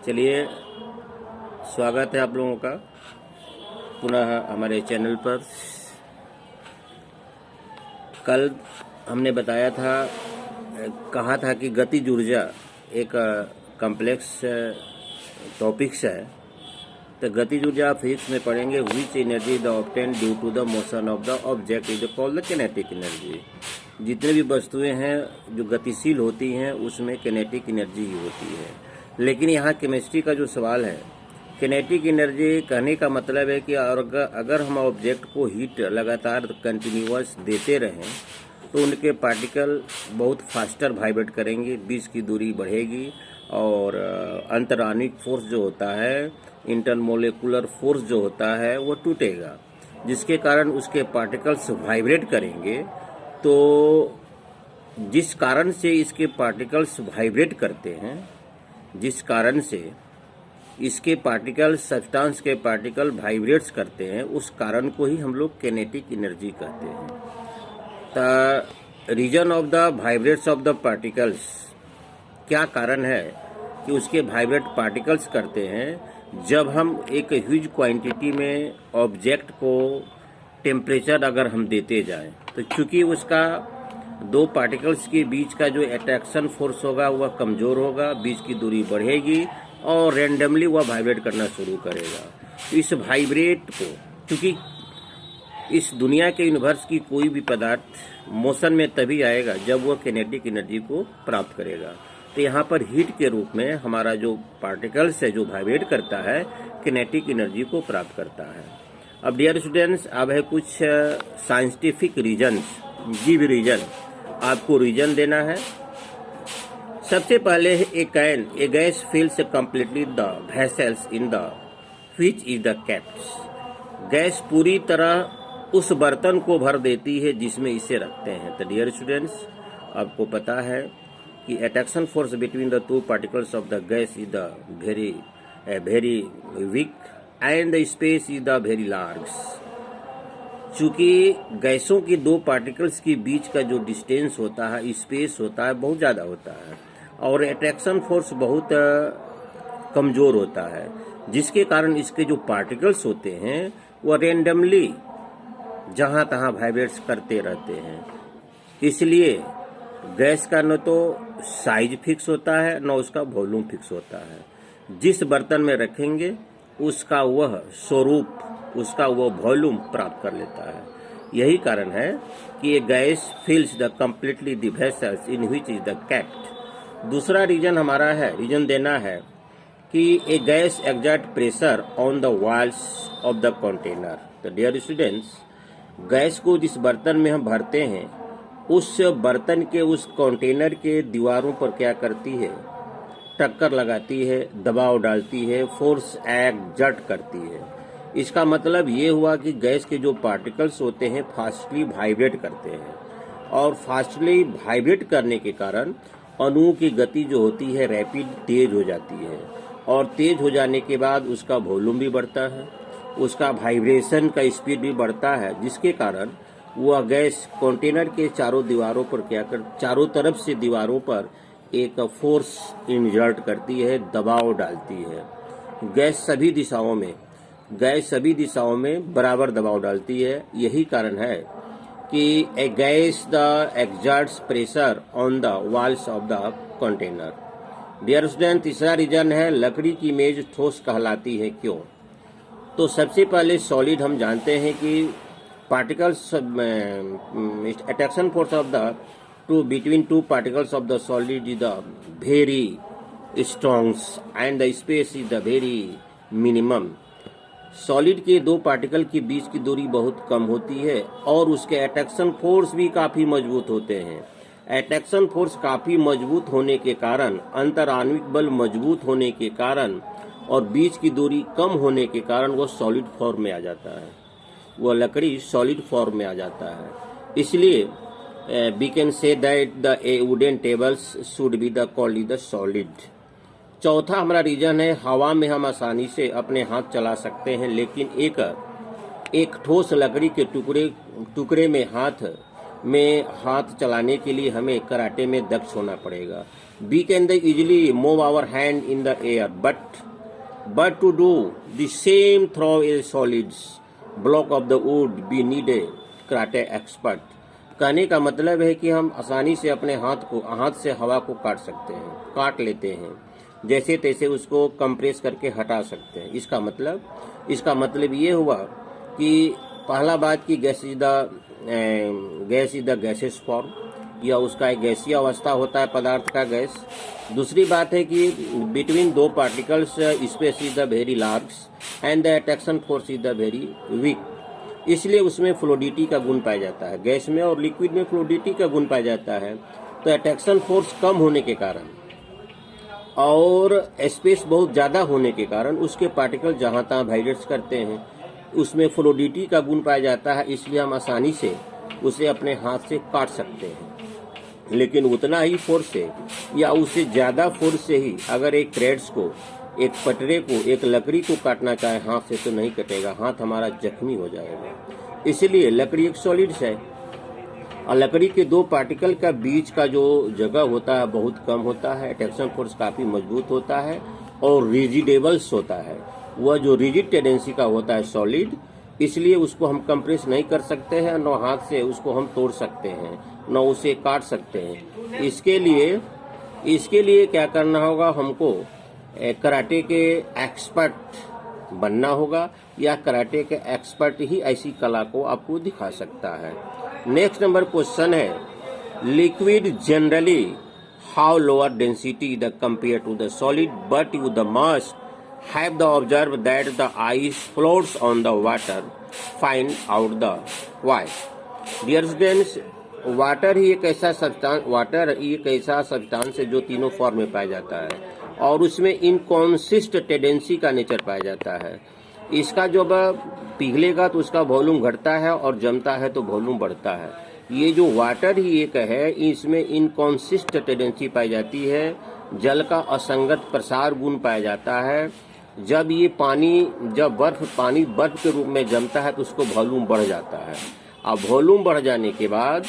चलिए, स्वागत है आप लोगों का पुनः हमारे चैनल पर। कल हमने बताया था, कहा था कि गतिज ऊर्जा एक कॉम्प्लेक्स टॉपिक्स है। तो गतिज ऊर्जा फिजिक्स में पढ़ेंगे। Which energy the obtain due to the motion of the object is called the kinetic energy. जितने भी वस्तुएं हैं जो गतिशील होती हैं उसमें किनेटिक एनर्जी ही होती है। लेकिन यहाँ केमिस्ट्री का जो सवाल है, किनेटिक एनर्जी कहने का मतलब है कि अगर हम ऑब्जेक्ट को हीट लगातार कंटिन्यूअस देते रहें तो उनके पार्टिकल बहुत फास्टर वाइब्रेट करेंगे, बीच की दूरी बढ़ेगी और अंतराणिक फोर्स जो होता है, इंटरमोलेकुलर फोर्स जो होता है, वो टूटेगा, जिसके कारण उसके पार्टिकल्स वाइब्रेट करेंगे। तो जिस कारण से इसके पार्टिकल्स वाइब्रेट करते हैं, जिस कारण से इसके पार्टिकल सब्सटेंस के पार्टिकल वाइब्रेट्स करते हैं, उस कारण को ही हम लोग किनेटिक एनर्जी कहते हैं। The reason of the vibrates of the particles, क्या कारण है कि उसके वाइब्रेट पार्टिकल्स करते हैं। जब हम एक ह्यूज क्वांटिटी में ऑब्जेक्ट को टेम्परेचर अगर हम देते जाएं, तो चूंकि उसका दो पार्टिकल्स के बीच का जो अट्रैक्शन फोर्स होगा वह कमज़ोर होगा, बीच की दूरी बढ़ेगी और रैंडमली वह वाइब्रेट करना शुरू करेगा। तो इस वाइब्रेट को, क्योंकि इस दुनिया के यूनिवर्स की कोई भी पदार्थ मोशन में तभी आएगा जब वह किनेटिक एनर्जी को प्राप्त करेगा। तो यहाँ पर हीट के रूप में हमारा जो पार्टिकल्स है जो वाइब्रेट करता है, किनेटिक एनर्जी को प्राप्त करता है। अब डियर स्टूडेंट्स, अब है कुछ साइंटिफिक रीजन्स। गिव रीजन, आपको रीजन देना है। सबसे पहले a gas fills completely the vessels in the which is the capped. Gas पूरी तरह उस बर्तन को भर देती है जिसमें इसे रखते हैं। तो डियर स्टूडेंट्स, आपको पता है कि attraction force between the two particles of the gas is the very weak and the space is the very large. चूंकि गैसों की दो पार्टिकल्स के बीच का जो डिस्टेंस होता है, स्पेस होता है, बहुत ज़्यादा होता है और अट्रैक्शन फोर्स बहुत कमज़ोर होता है, जिसके कारण इसके जो पार्टिकल्स होते हैं वह रेंडमली जहाँ तहाँ वाइब्रेट्स करते रहते हैं। इसलिए गैस का न तो साइज फिक्स होता है न उसका वॉल्यूम फिक्स होता है। जिस बर्तन में रखेंगे उसका वह स्वरूप, उसका वह वॉल्यूम प्राप्त कर लेता है। यही कारण है कि ये gas fills the completely the vessels in which is the capped. दूसरा रीजन हमारा है, रीजन देना है कि a gas exert pressure on the walls of the container. तो डियर स्टूडेंट्स, गैस को जिस बर्तन में हम भरते हैं उस बर्तन के, उस कंटेनर के दीवारों पर क्या करती है, टक्कर लगाती है, दबाव डालती है, फोर्स एक्सर्ट करती है। इसका मतलब ये हुआ कि गैस के जो पार्टिकल्स होते हैं फास्टली वाइब्रेट करते हैं और फास्टली वाइब्रेट करने के कारण अणुओं की गति जो होती है रैपिड, तेज हो जाती है और तेज हो जाने के बाद उसका वॉल्यूम भी बढ़ता है, उसका वाइब्रेशन का स्पीड भी बढ़ता है, जिसके कारण वह गैस कंटेनर के चारों दीवारों पर चारों तरफ से दीवारों पर एक फोर्स इंजर्ट करती है, दबाव डालती है। गैस सभी दिशाओं में बराबर दबाव डालती है। यही कारण है कि a gas the exerts pressure on the walls of the container. Dear student, तीसरा रीजन है लकड़ी की मेज ठोस कहलाती है। क्यों? तो सबसे पहले सॉलिड हम जानते हैं कि particles attraction force of the between two particles of the solid is the very strong and the space is the very minimum. Solid के दो पार्टिकल के बीच की दूरी बहुत कम होती है और उसके अट्रैक्शन फोर्स भी काफी मजबूत होते हैं। अट्रैक्शन फोर्स काफी मजबूत होने के कारण, अंतराण्विक बल मजबूत होने के कारण और बीच की दूरी कम होने के कारण वह सॉलिड फॉर्म में आ जाता है, वह लकड़ी सॉलिड फॉर्म में आ जाता है। इसलिए we can say that the wooden tables should be the called the solid. चौथा हमारा रीजन है हवा में हम आसानी से अपने हाथ चला सकते हैं, लेकिन एक ठोस लकड़ी के टुकड़े में हाथ में हाथ चलाने के लिए हमें कराटे में दक्ष होना पड़ेगा। We can the easily move our hand in the air but to do the same throw a solids block of the wood we need a karate expert. कहने का मतलब है कि हम आसानी से अपने हाथ से हवा को काट लेते हैं, जैसे तैसे उसको कंप्रेस करके हटा सकते हैं। इसका मतलब ये हुआ कि पहला बात कि gas is the gases form, या उसका एक गैसीय अवस्था होता है पदार्थ का गैस। दूसरी बात है कि बिटवीन दो particles space is the very large and the attraction force is the very weak, इसलिए उसमें फ्लूइडिटी का गुण पाया जाता है। गैस में और लिक्विड में फ्लूइडिटी का गुण पाया जाता है, तो अट्रैक्शन फोर्स कम होने के कारण और स्पेस बहुत ज़्यादा होने के कारण उसके पार्टिकल जहाँ तहाँ वाइब्रेट करते हैं, उसमें फ्लूइडिटी का गुण पाया जाता है, इसलिए हम आसानी से उसे अपने हाथ से काट सकते हैं। लेकिन उतना ही फोर्स से या उससे ज़्यादा फोर्स से ही अगर एक थ्रेड्स को, एक पटरे को, एक लकड़ी को काटना चाहे हाथ से तो नहीं कटेगा, हाथ हमारा जख्मी हो जाएगा। इसलिए लकड़ी एक सॉलिड्स है और लकड़ी के दो पार्टिकल का बीच का जो जगह होता है बहुत कम होता है, अट्रैक्शन फोर्स काफ़ी मजबूत होता है और रिजिडेबल्स होता है। वह जो रिजिड टेंडेंसी का होता है सॉलिड, इसलिए उसको हम कंप्रेस नहीं कर सकते हैं, न हाथ से उसको हम तोड़ सकते हैं, न उसे काट सकते हैं। इसके लिए क्या करना होगा, हमको कराटे के एक्सपर्ट बनना होगा, या कराटे के एक्सपर्ट ही ऐसी कला को आपको दिखा सकता है। नेक्स्ट नंबर क्वेश्चन है, liquid generally how lower density the compare to the solid but you the must have the observe that the ice floats on the water, find out the why. Dear students, water एक ऐसा substance है जो तीनों form में पाया जाता है और उसमें इनकॉन्सिस्ट टेंडेंसी का नेचर पाया जाता है। इसका जब पिघलेगा तो उसका वॉल्यूम घटता है और जमता है तो वॉल्यूम बढ़ता है। ये जो वाटर ही एक है, इसमें इनकॉन्सिस्ट टेंडेंसी पाई जाती है, जल का असंगत प्रसार गुण पाया जाता है। जब पानी बर्फ के रूप में जमता है तो उसको वॉल्यूम बढ़ जाता है। अब वॉल्यूम बढ़ जाने के बाद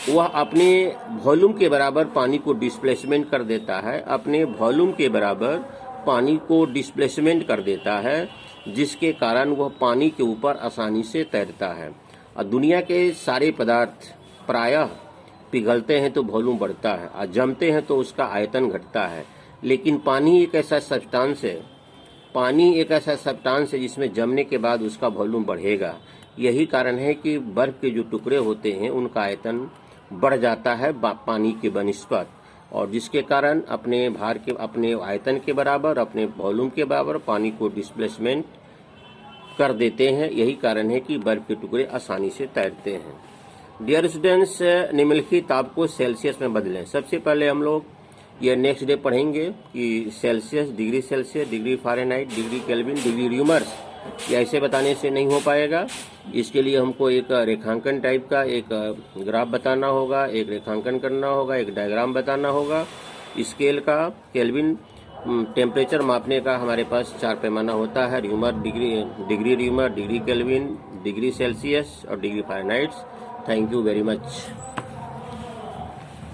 वह अपने वॉल्यूम के बराबर पानी को डिस्प्लेसमेंट कर देता है, अपने वॉल्यूम के बराबर पानी को डिस्प्लेसमेंट कर देता है, जिसके कारण वह पानी के ऊपर आसानी से तैरता है। और दुनिया के सारे पदार्थ प्रायः पिघलते हैं तो वॉल्यूम बढ़ता है और जमते हैं तो उसका आयतन घटता है, लेकिन पानी एक ऐसा सब्सटेंस है जिसमें जमने के बाद उसका वॉल्यूम बढ़ेगा। यही कारण है कि बर्फ के जो टुकड़े होते हैं उनका आयतन बढ़ जाता है पानी के बनिस्बत, और जिसके कारण अपने आयतन के बराबर, अपने वॉल्यूम के बराबर पानी को डिस्प्लेसमेंट कर देते हैं। यही कारण है कि बर्फ के टुकड़े आसानी से तैरते हैं। डियर स्टूडेंट्स, निम्नलिखित ताप को सेल्सियस में बदलें। सबसे पहले हम लोग ये नेक्स्ट डे पढ़ेंगे कि Celsius, degree Celsius, degree Fahrenheit, degree Kelvin, degree rumours, ये ऐसे बताने से नहीं हो पाएगा। इसके लिए हमको एक रेखांकन टाइप का एक ग्राफ बताना होगा, एक रेखांकन करना होगा, एक डायग्राम बताना होगा। स्केल का केल्विन टेम्परेचर मापने का हमारे पास 4 पैमाना होता है, Reaumur, degree Reaumur, degree Kelvin, degree Celsius और degree Fahrenheit. Thank you very much.